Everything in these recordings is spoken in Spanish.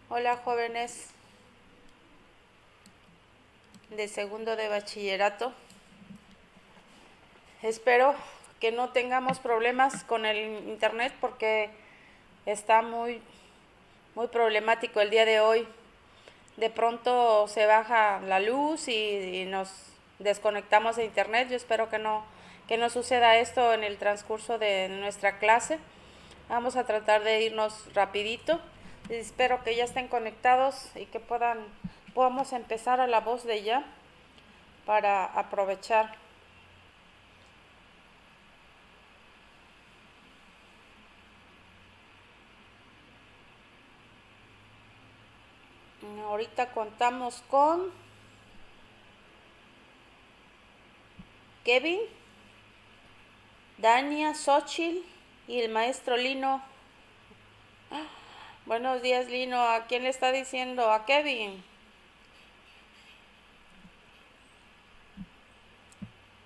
Hola jóvenes de segundo de bachillerato. Espero que no tengamos problemas con el internet porque está muy problemático el día de hoy. De pronto se baja la luz y nos desconectamos de internet. Yo espero que no suceda esto en el transcurso de nuestra clase. Vamos a tratar de irnos rapidito. Espero que ya estén conectados y que podamos empezar a la voz de ya para aprovechar. Ahorita contamos con Kevin, Dania, Xochitl y el maestro Lino. Buenos días, Lino. ¿A quién le está diciendo? A Kevin.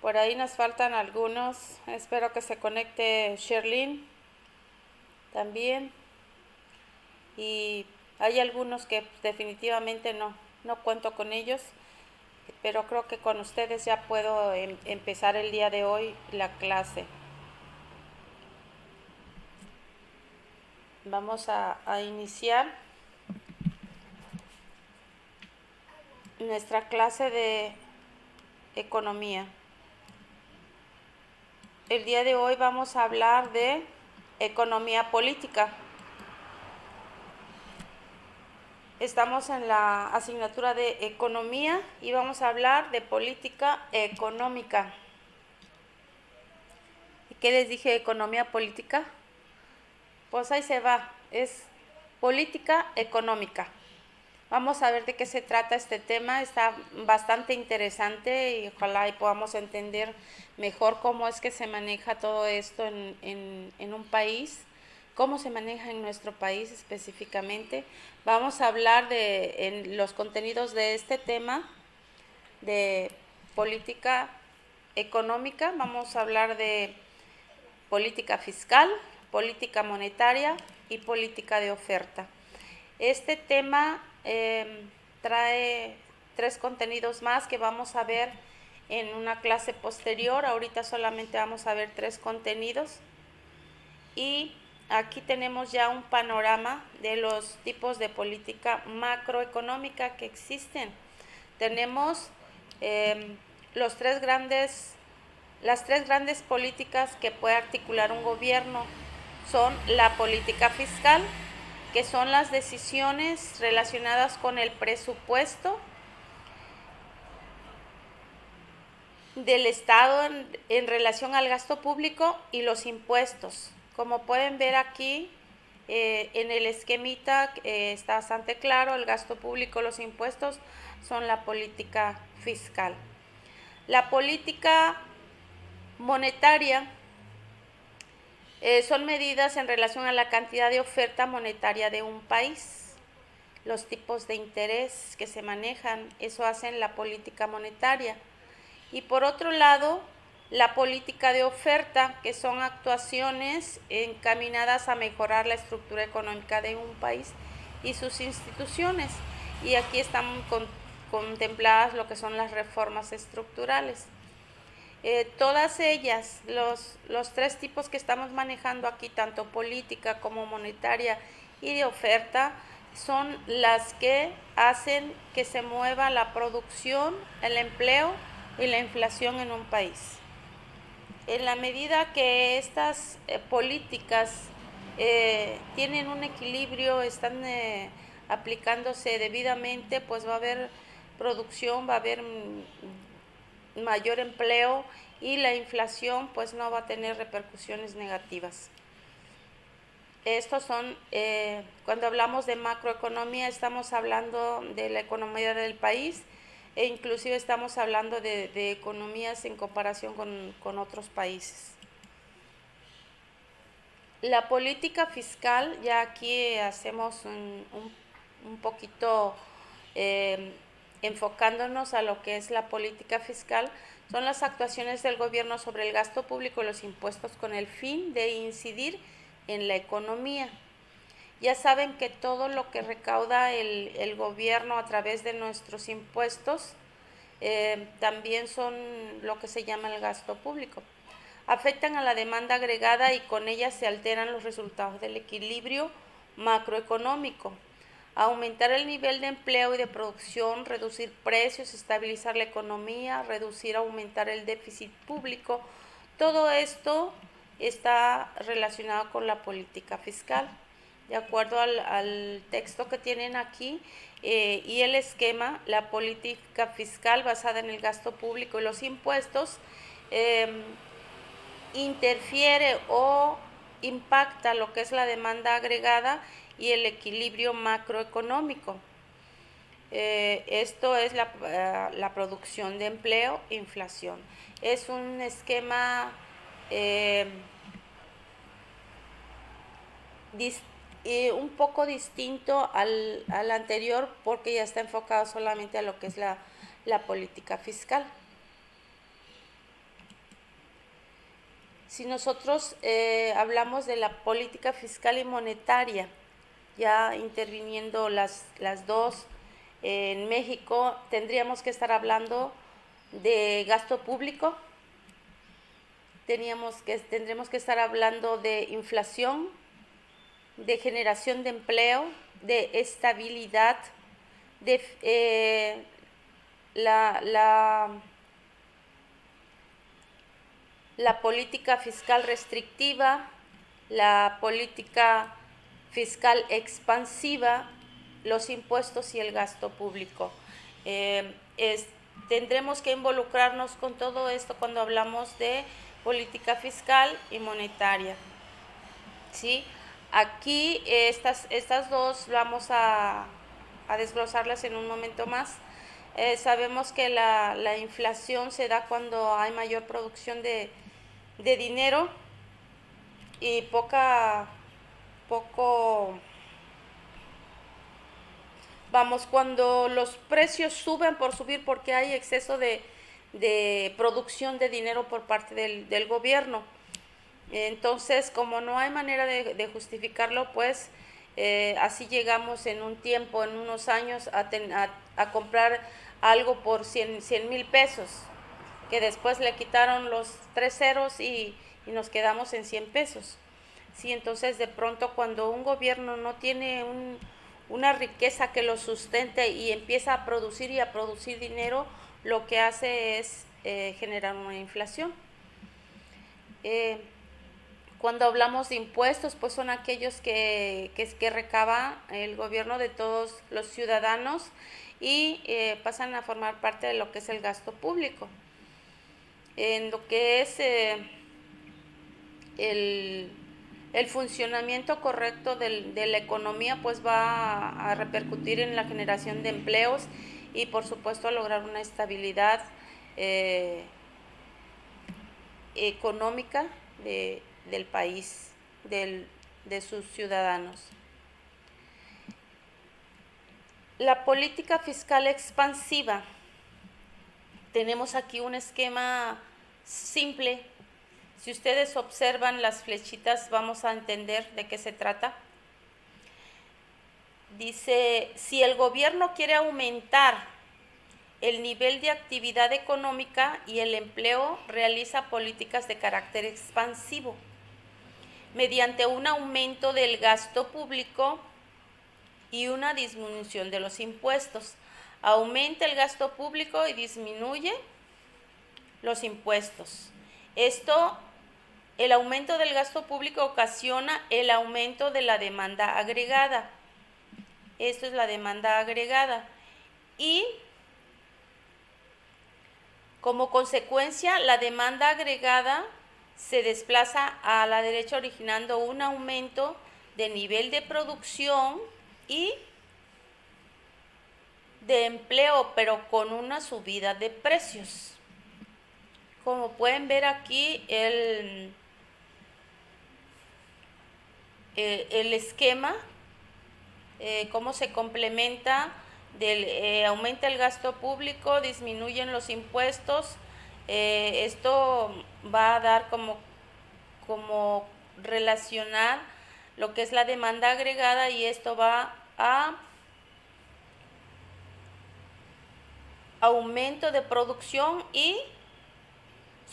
Por ahí nos faltan algunos. Espero que se conecte Sherlyn también. Y hay algunos que definitivamente no cuento con ellos. Pero creo que con ustedes ya puedo empezar el día de hoy la clase. Vamos a iniciar nuestra clase de economía. El día de hoy vamos a hablar de economía política. Estamos en la asignatura de economía y vamos a hablar de política económica. ¿Qué les dije? Economía política. Pues ahí se va, es política económica. Vamos a ver de qué se trata este tema, está bastante interesante y ojalá y podamos entender mejor cómo es que se maneja todo esto en un país, cómo se maneja en nuestro país específicamente. Vamos a hablar en los contenidos de este tema de política económica, vamos a hablar de política fiscal, política monetaria y política de oferta. Este tema trae 3 contenidos más que vamos a ver en una clase posterior. Ahorita solamente vamos a ver 3 contenidos. Y aquí tenemos ya un panorama de los tipos de política macroeconómica que existen. Tenemos las 3 grandes políticas que puede articular un gobierno. Son la política fiscal, que son las decisiones relacionadas con el presupuesto del Estado en relación al gasto público y los impuestos. Como pueden ver aquí en el esquemita está bastante claro, el gasto público, los impuestos son la política fiscal. La política monetaria son medidas en relación a la cantidad de oferta monetaria de un país, los tipos de interés que se manejan, eso hacen la política monetaria. Y por otro lado, la política de oferta, que son actuaciones encaminadas a mejorar la estructura económica de un país y sus instituciones. Y aquí están contempladas lo que son las reformas estructurales. Todas ellas, los 3 tipos que estamos manejando aquí, tanto política como monetaria y de oferta, son las que hacen que se mueva la producción, el empleo y la inflación en un país. En la medida que estas políticas tienen un equilibrio, están aplicándose debidamente, pues va a haber producción, va a haber mayor empleo y la inflación pues no va a tener repercusiones negativas. Estos son, cuando hablamos de macroeconomía, estamos hablando de la economía del país e inclusive estamos hablando de economías en comparación con otros países. La política fiscal, ya aquí hacemos un poquito enfocándonos a lo que es la política fiscal, son las actuaciones del gobierno sobre el gasto público y los impuestos con el fin de incidir en la economía. Ya saben que todo lo que recauda el gobierno a través de nuestros impuestos también son lo que se llama el gasto público. Afectan a la demanda agregada y con ella se alteran los resultados del equilibrio macroeconómico. Aumentar el nivel de empleo y de producción, reducir precios, estabilizar la economía, aumentar el déficit público. Todo esto está relacionado con la política fiscal. De acuerdo al texto que tienen aquí y el esquema, la política fiscal basada en el gasto público y los impuestos interfiere o impacta lo que es la demanda agregada y el equilibrio macroeconómico. Esto es la producción de empleo e inflación. Es un esquema un poco distinto al anterior porque ya está enfocado solamente a lo que es la política fiscal. Si nosotros hablamos de la política fiscal y monetaria, ya interviniendo las dos en México, tendríamos que estar hablando de gasto público, tendremos que estar hablando de inflación, de generación de empleo, de estabilidad, de la política fiscal restrictiva, la política fiscal expansiva, los impuestos y el gasto público. Tendremos que involucrarnos con todo esto cuando hablamos de política fiscal y monetaria. ¿Sí? Aquí estas dos vamos a desglosarlas en un momento más. Sabemos que la inflación se da cuando hay mayor producción de dinero y cuando los precios suben por subir porque hay exceso de producción de dinero por parte del gobierno. Entonces, como no hay manera de justificarlo, pues así llegamos en un tiempo, en unos años, a comprar algo por 100,000 pesos, que después le quitaron los 3 ceros y nos quedamos en 100 pesos. Sí, entonces de pronto cuando un gobierno no tiene una riqueza que lo sustente y empieza a producir dinero, lo que hace es generar una inflación. Cuando hablamos de impuestos, pues son aquellos que recaba el gobierno de todos los ciudadanos y pasan a formar parte de lo que es el gasto público. En lo que es el funcionamiento correcto de la economía, pues va a repercutir en la generación de empleos y por supuesto a lograr una estabilidad económica del país, de sus ciudadanos. La política fiscal expansiva. Tenemos aquí un esquema simple. Si ustedes observan las flechitas, vamos a entender de qué se trata. Dice, si el gobierno quiere aumentar el nivel de actividad económica y el empleo, realiza políticas de carácter expansivo mediante un aumento del gasto público y una disminución de los impuestos. Aumenta el gasto público y disminuye los impuestos. El aumento del gasto público ocasiona el aumento de la demanda agregada. Esto es la demanda agregada. Y como consecuencia, la demanda agregada se desplaza a la derecha, originando un aumento de nivel de producción y de empleo, pero con una subida de precios. Como pueden ver aquí, el esquema, cómo se complementa, aumenta el gasto público, disminuyen los impuestos. Esto va a dar como relacionar lo que es la demanda agregada, y esto va a aumento de producción y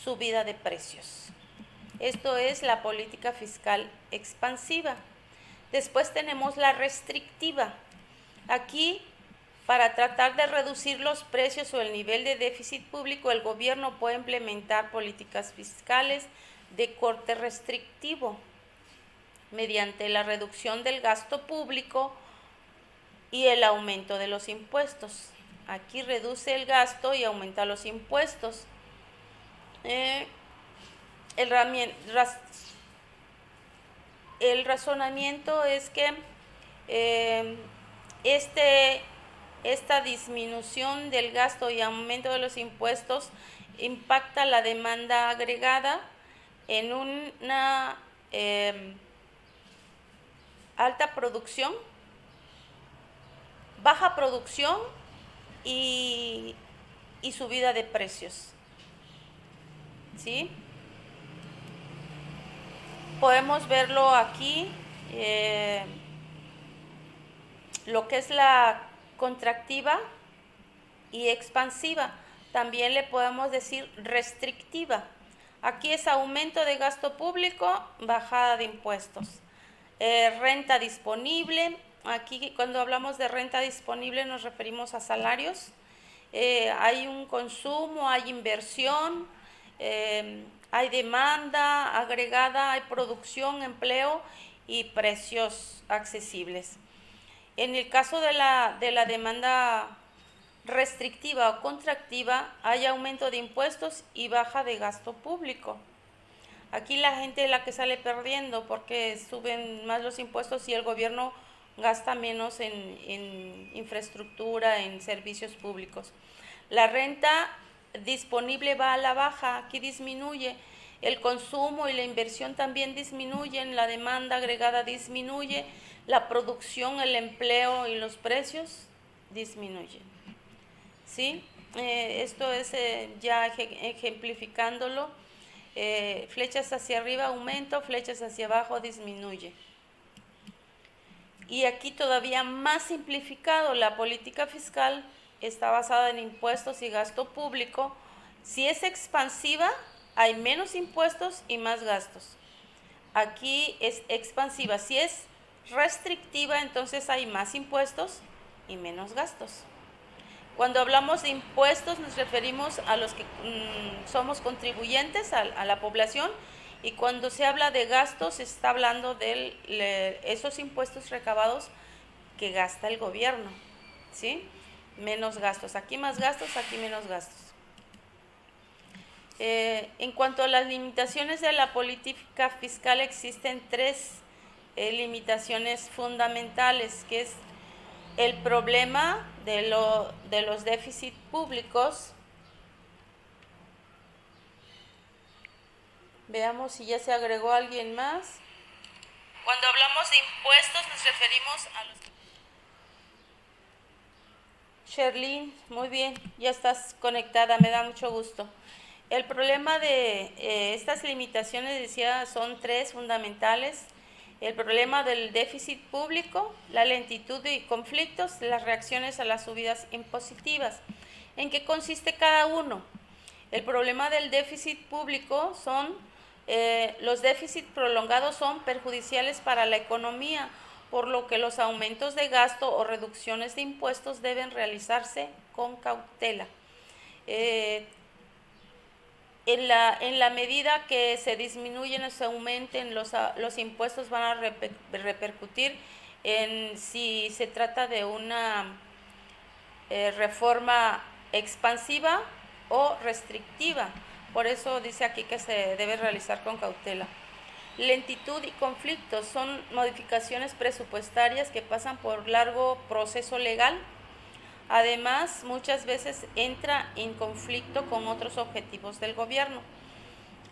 subida de precios. Esto es la política fiscal expansiva. Después tenemos la restrictiva. Aquí, para tratar de reducir los precios o el nivel de déficit público, el gobierno puede implementar políticas fiscales de corte restrictivo mediante la reducción del gasto público y el aumento de los impuestos. Aquí reduce el gasto y aumenta los impuestos. El razonamiento es que esta disminución del gasto y aumento de los impuestos impacta la demanda agregada en una alta producción, baja producción y subida de precios. ¿Sí? Podemos verlo aquí, lo que es la contractiva y expansiva. También le podemos decir restrictiva. Aquí es aumento de gasto público, bajada de impuestos. Renta disponible. Aquí cuando hablamos de renta disponible nos referimos a salarios. Hay un consumo, hay inversión, hay demanda agregada, hay producción, empleo y precios accesibles. En el caso de la demanda restrictiva o contractiva, hay aumento de impuestos y baja de gasto público. Aquí la gente es la que sale perdiendo porque suben más los impuestos y el gobierno gasta menos en infraestructura, en servicios públicos. La renta disponible va a la baja, aquí disminuye. El consumo y la inversión también disminuyen, la demanda agregada disminuye, la producción, el empleo y los precios disminuyen. ¿Sí? Esto es ya ejemplificándolo. Flechas hacia arriba aumento, flechas hacia abajo disminuye. Y aquí todavía más simplificado, la política fiscal está basada en impuestos y gasto público. Si es expansiva, hay menos impuestos y más gastos. Aquí es expansiva. Si es restrictiva, entonces hay más impuestos y menos gastos. Cuando hablamos de impuestos nos referimos a los que somos contribuyentes, a la población, y cuando se habla de gastos se está hablando de esos impuestos recabados que gasta el gobierno, ¿sí? Menos gastos, aquí más gastos, aquí menos gastos. En cuanto a las limitaciones de la política fiscal, existen tres limitaciones fundamentales, que es el problema de los déficits públicos. Veamos si ya se agregó alguien más. Cuando hablamos de impuestos nos referimos a los... Sherlyn, muy bien, ya estás conectada, me da mucho gusto. El problema de estas limitaciones, decía, son tres fundamentales. El problema del déficit público, la lentitud y conflictos, las reacciones a las subidas impositivas. ¿En qué consiste cada uno? El problema del déficit público son, los déficits prolongados son perjudiciales para la economía, por lo que los aumentos de gasto o reducciones de impuestos deben realizarse con cautela. En la medida que se disminuyen o se aumenten los impuestos, van a repercutir en si se trata de una reforma expansiva o restrictiva. Por eso dice aquí que se debe realizar con cautela. Lentitud y conflictos son modificaciones presupuestarias que pasan por largo proceso legal. Además, muchas veces entra en conflicto con otros objetivos del gobierno.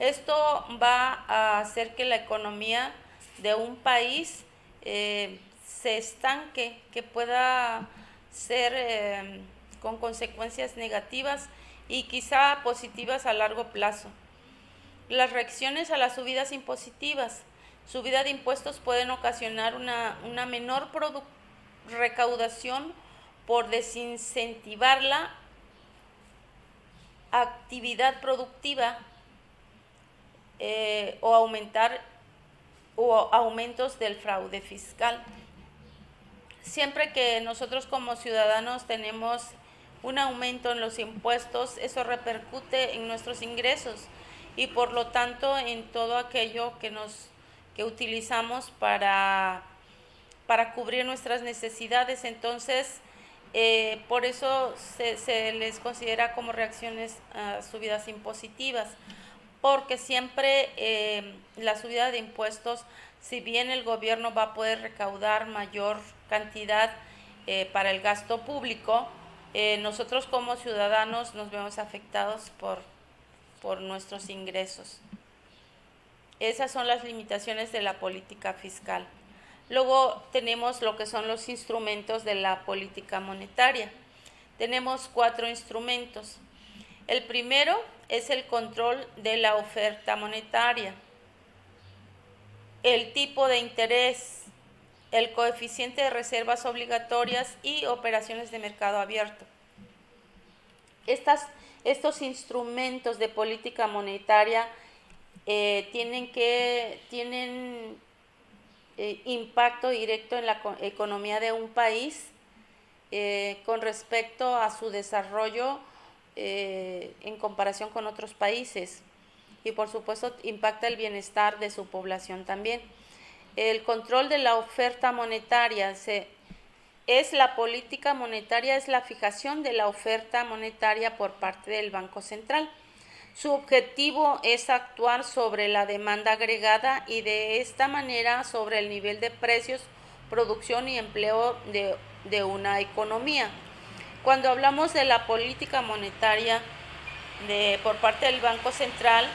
Esto va a hacer que la economía de un país se estanque, que pueda ser con consecuencias negativas y quizá positivas a largo plazo. Las reacciones a las subidas impositivas Subida de impuestos pueden ocasionar una menor recaudación por desincentivar la actividad productiva o aumentos del fraude fiscal. Siempre que nosotros como ciudadanos tenemos un aumento en los impuestos, eso repercute en nuestros ingresos y por lo tanto en todo aquello que utilizamos para cubrir nuestras necesidades. Entonces, por eso se les considera como reacciones a subidas impositivas, porque siempre la subida de impuestos, si bien el gobierno va a poder recaudar mayor cantidad para el gasto público, nosotros como ciudadanos nos vemos afectados por nuestros ingresos. Esas son las limitaciones de la política fiscal. Luego tenemos lo que son los instrumentos de la política monetaria. Tenemos 4 instrumentos. El primero es el control de la oferta monetaria, el tipo de interés, el coeficiente de reservas obligatorias y operaciones de mercado abierto. Estos instrumentos de política monetaria tienen impacto directo en la economía de un país con respecto a su desarrollo en comparación con otros países, y por supuesto impacta el bienestar de su población también. El control de la oferta monetaria es la política monetaria, es la fijación de la oferta monetaria por parte del Banco Central. Su objetivo es actuar sobre la demanda agregada y de esta manera sobre el nivel de precios, producción y empleo de una economía. Cuando hablamos de la política monetaria por parte del Banco Central,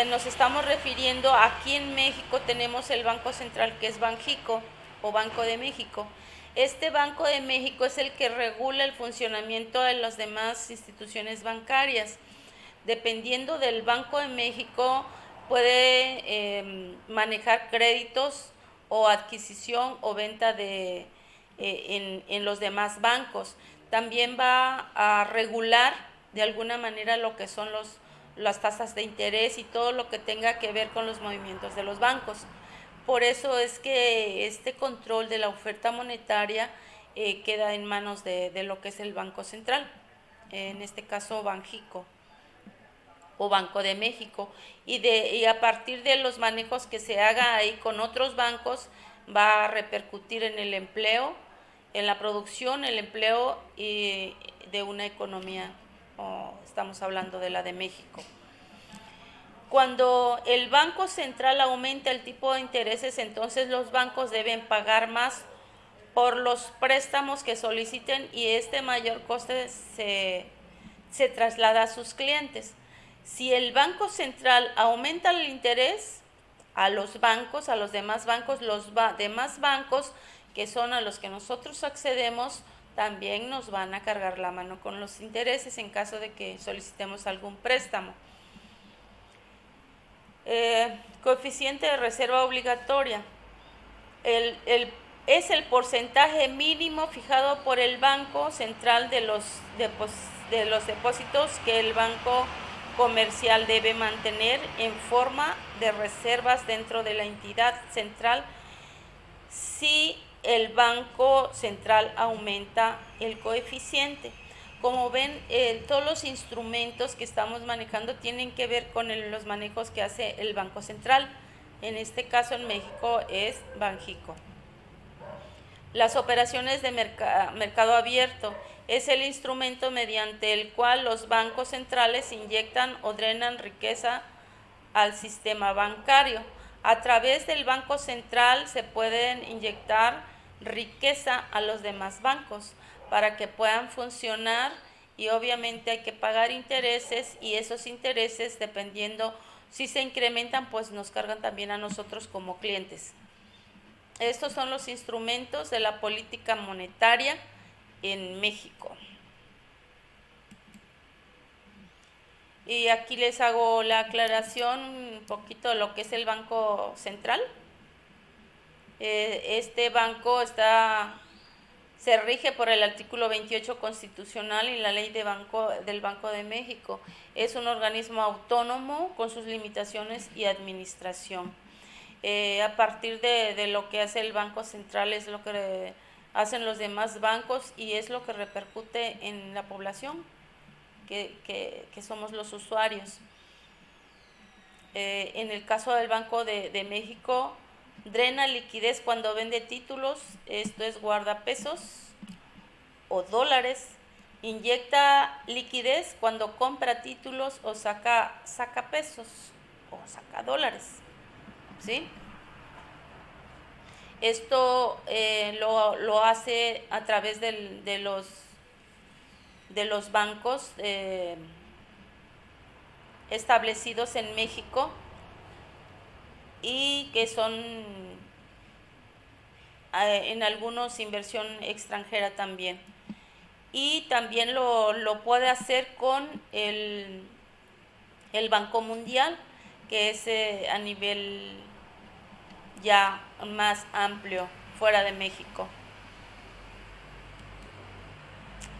nos estamos refiriendo, aquí en México tenemos el Banco Central, que es Banxico o Banco de México. Este Banco de México es el que regula el funcionamiento de las demás instituciones bancarias. Dependiendo del Banco de México, puede manejar créditos o adquisición o venta en los demás bancos. También va a regular de alguna manera lo que son las tasas de interés y todo lo que tenga que ver con los movimientos de los bancos. Por eso es que este control de la oferta monetaria queda en manos de lo que es el Banco Central, en este caso Banxico o Banco de México, y a partir de los manejos que se haga ahí con otros bancos va a repercutir en el empleo, en la producción, el empleo y de una economía, estamos hablando de la de México. Cuando el Banco Central aumenta el tipo de intereses, entonces los bancos deben pagar más por los préstamos que soliciten y este mayor coste se traslada a sus clientes. Si el Banco Central aumenta el interés a los bancos, a los demás bancos, demás bancos que son a los que nosotros accedemos, también nos van a cargar la mano con los intereses en caso de que solicitemos algún préstamo. Coeficiente de reserva obligatoria. Es el porcentaje mínimo fijado por el Banco Central de los depósitos que el banco comercial debe mantener en forma de reservas dentro de la entidad central si el Banco Central aumenta el coeficiente. Como ven, todos los instrumentos que estamos manejando tienen que ver con los manejos que hace el Banco Central. En este caso en México es Banxico. Las operaciones de mercado abierto es el instrumento mediante el cual los bancos centrales inyectan o drenan riqueza al sistema bancario. A través del Banco Central se pueden inyectar riqueza a los demás bancos para que puedan funcionar, y obviamente hay que pagar intereses, y esos intereses, dependiendo si se incrementan, pues nos cargan también a nosotros como clientes. Estos son los instrumentos de la política monetaria en México. Y aquí les hago la aclaración un poquito de lo que es el Banco Central. Este banco se rige por el artículo 28 constitucional y la ley del Banco de México. Es un organismo autónomo con sus limitaciones y administración. A partir de lo que hace el Banco Central es lo que hacen los demás bancos y es lo que repercute en la población, que somos los usuarios. En el caso del Banco de México, drena liquidez cuando vende títulos, esto es guardapesos o dólares, inyecta liquidez cuando compra títulos o saca pesos o saca dólares, ¿sí? Esto lo hace a través de los bancos establecidos en México y que son en algunos inversión extranjera también. Y también lo puede hacer con el Banco Mundial, que es a nivel ya más amplio fuera de México.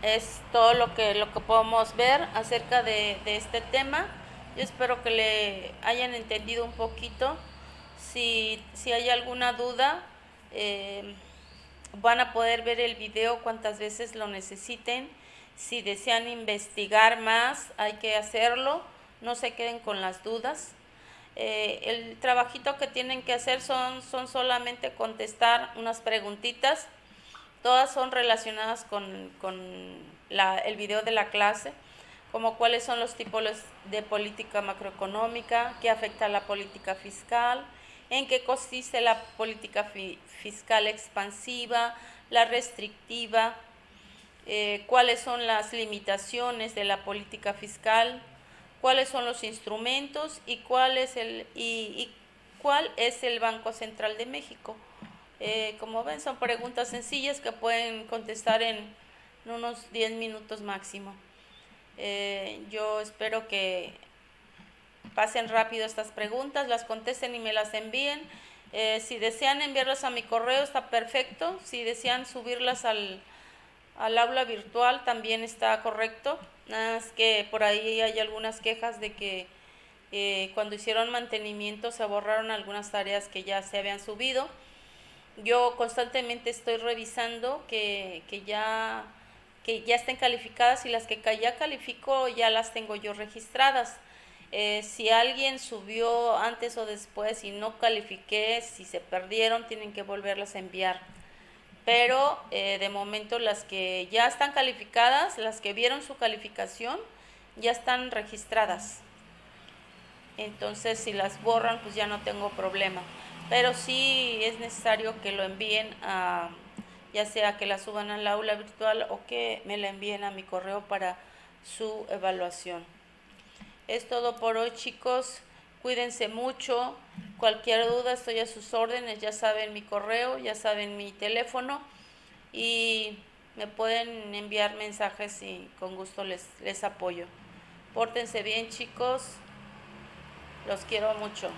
Es todo lo que podemos ver acerca de este tema. Yo espero que le hayan entendido un poquito. Si hay alguna duda, van a poder ver el video cuantas veces lo necesiten. Si desean investigar más, hay que hacerlo. No se queden con las dudas. El trabajito que tienen que hacer son solamente contestar unas preguntitas. Todas son relacionadas con el video de la clase, como cuáles son los tipos de política macroeconómica, qué afecta a la política fiscal, en qué consiste la política fiscal expansiva, la restrictiva, cuáles son las limitaciones de la política fiscal, cuáles son los instrumentos y cuál es el Banco Central de México. Como ven, son preguntas sencillas que pueden contestar en unos 10 minutos máximo. Yo espero que pasen rápido estas preguntas, las contesten y me las envíen. Si desean enviarlas a mi correo está perfecto. Si desean subirlas al aula virtual también está correcto. Nada más que por ahí hay algunas quejas de que cuando hicieron mantenimiento se borraron algunas tareas que ya se habían subido. Yo constantemente estoy revisando que ya estén calificadas y las que ya califico ya las tengo yo registradas. Si alguien subió antes o después y no califiqué, si se perdieron, tienen que volverlas a enviar. Pero de momento las que ya están calificadas, las que vieron su calificación, ya están registradas. Entonces si las borran, pues ya no tengo problema. Pero sí es necesario que lo envíen ya sea que la suban al aula virtual o que me la envíen a mi correo para su evaluación. Es todo por hoy, chicos. Cuídense mucho. Cualquier duda estoy a sus órdenes. Ya saben mi correo, ya saben mi teléfono y me pueden enviar mensajes y con gusto les apoyo. Pórtense bien, chicos. Los quiero mucho.